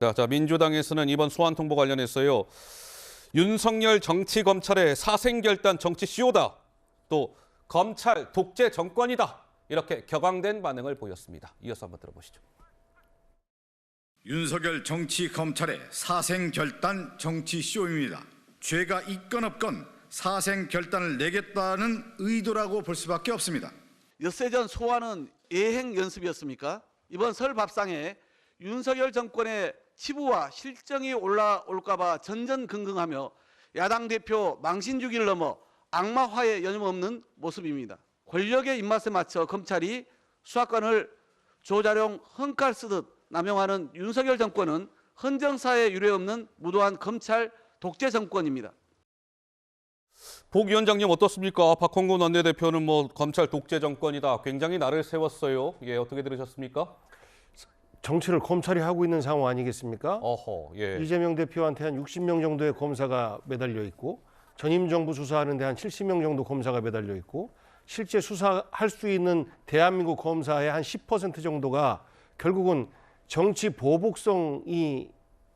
자, 민주당에서는 이번 소환 통보 관련해서요. 윤석열 정치검찰의 사생결단 정치 쇼다. 또 검찰 독재 정권이다. 이렇게 격앙된 반응을 보였습니다. 이어서 한번 들어보시죠. 윤석열 정치검찰의 사생결단 정치쇼입니다. 죄가 있건 없건 사생결단을 내겠다는 의도라고 볼 수밖에 없습니다. 엿새 전 소환은 예행 연습이었습니까? 이번 설 밥상에 윤석열 정권의 치부와 실정이 올라올까 봐 전전긍긍하며 야당 대표 망신주기를 넘어 악마화에 여념없는 모습입니다. 권력의 입맛에 맞춰 검찰이 수사권을 조자룡 헝칼 쓰듯 남용하는 윤석열 정권은 헌정사에 유례없는 무도한 검찰 독재 정권입니다. 복 위원장님 어떻습니까? 박홍근 원내대표는 검찰 독재 정권이다. 굉장히 날을 세웠어요. 예, 어떻게 들으셨습니까? 정치를 검찰이 하고 있는 상황 아니겠습니까? 어허, 예. 이재명 대표한테 한 60명 정도의 검사가 매달려 있고 전임 정부 수사하는데 한 70명 정도 검사가 매달려 있고 실제 수사할 수 있는 대한민국 검사의 한 10% 정도가 결국은 정치 보복성이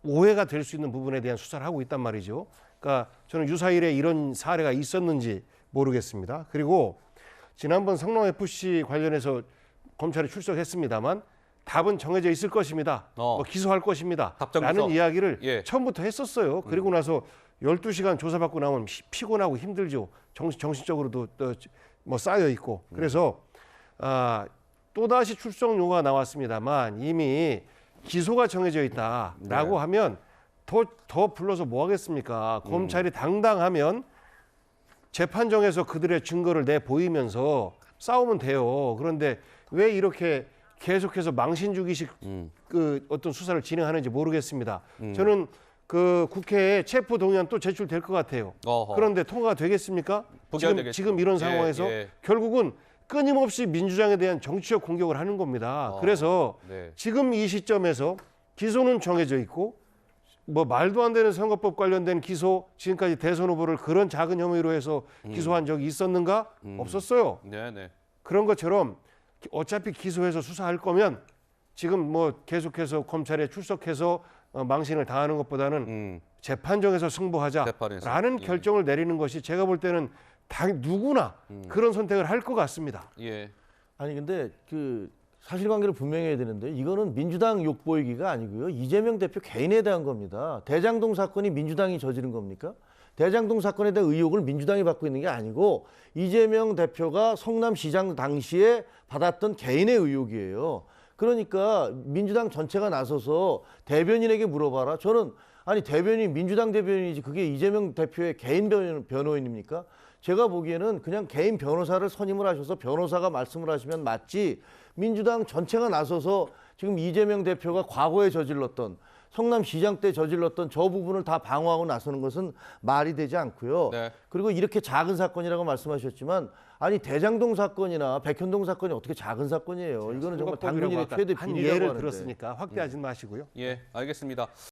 오해가 될 수 있는 부분에 대한 수사를 하고 있단 말이죠. 그러니까 저는 유사일에 이런 사례가 있었는지 모르겠습니다. 그리고 지난번 성남FC 관련해서 검찰이 출석했습니다만 답은 정해져 있을 것입니다. 기소할 것입니다. 라는 이야기를 처음부터 했었어요. 그리고 나서 12시간 조사받고 나면 피곤하고 힘들죠. 정신적으로도 쌓여 있고. 그래서 또다시 출석 요구가 나왔습니다만 이미 기소가 정해져 있다라고 하면 더 불러서 뭐 하겠습니까? 검찰이 당당하면 재판정에서 그들의 증거를 내보이면서 싸우면 돼요. 그런데 왜 이렇게 계속해서 망신주기식 그 어떤 수사를 진행하는지 모르겠습니다. 저는 그 국회에 체포 동의안 또 제출될 것 같아요. 그런데 통과가 되겠습니까? 지금 이런 상황에서 결국은 끊임없이 민주당에 대한 정치적 공격을 하는 겁니다. 그래서 지금 이 시점에서 기소는 정해져 있고 말도 안 되는 선거법 관련된 기소, 지금까지 대선 후보를 그런 작은 혐의로 해서 기소한 적이 있었는가? 없었어요. 그런 것처럼 어차피 기소해서 수사할 거면 지금 계속해서 검찰에 출석해서 망신을 당하는 것보다는 재판정에서 승부하자라는 결정을 내리는 것이 제가 볼 때는 누구나 그런 선택을 할 것 같습니다. 아니 근데 사실관계를 분명히 해야 되는데 이거는 민주당 욕보이기가 아니고요. 이재명 대표 개인에 대한 겁니다. 대장동 사건이 민주당이 저지른 겁니까? 대장동 사건에 대한 의혹을 민주당이 받고 있는 게 아니고 이재명 대표가 성남시장 당시에 받았던 개인의 의혹이에요. 그러니까 민주당 전체가 나서서 대변인에게 물어봐라. 저는 대변인 민주당 대변인이지 그게 이재명 대표의 개인 변호인입니까? 제가 보기에는 그냥 개인 변호사를 선임을 하셔서 변호사가 말씀을 하시면 맞지 민주당 전체가 나서서 지금 이재명 대표가 과거에 저질렀던 성남시장 때 저질렀던 저 부분을 다 방어하고 나서는 것은 말이 되지 않고요. 그리고 이렇게 작은 사건이라고 말씀하셨지만 대장동 사건이나 백현동 사건이 어떻게 작은 사건이에요. 이거는 정말 당근인의 최대 비리라고 하는데. 예를 들었으니까 확대하지 마시고요. 알겠습니다.